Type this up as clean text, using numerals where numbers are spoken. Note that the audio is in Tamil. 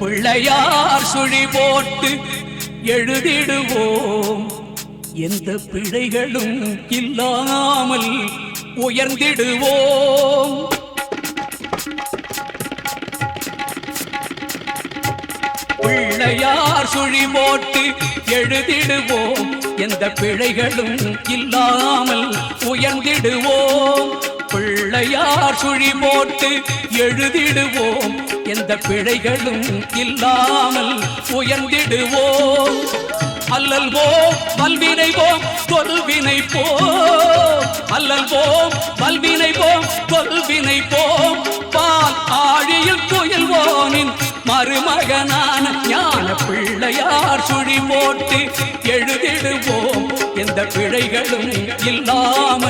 பிள்ளையார் சுழி போட்டு எழுதிடுவோம் எந்த பிழைகளும் இல்லாமல் உயர்ந்திடுவோம். பிள்ளையார் சுழி போட்டு எழுதிடுவோம் எந்த பிழைகளும் இல்லாமல் உயர்ந்திடுவோம். பிள்ளையார் சுழி போட்டு எழுதிடுவோம் எந்த பிழைகளும் இல்லாமல் உயர்ந்திடுவோம். அல்லல் போம் வல்வினை போம் தொல்வினை போம், அல்லல் போம் வல்வினை போம் தொல்வினை போம். பால் ஆழியில் துயில்வோனின் மருமகனான ஞான பிள்ளையார் சுழி போட்டு எழுதிடுவோம் எந்த பிழைகளும் இல்லாமல்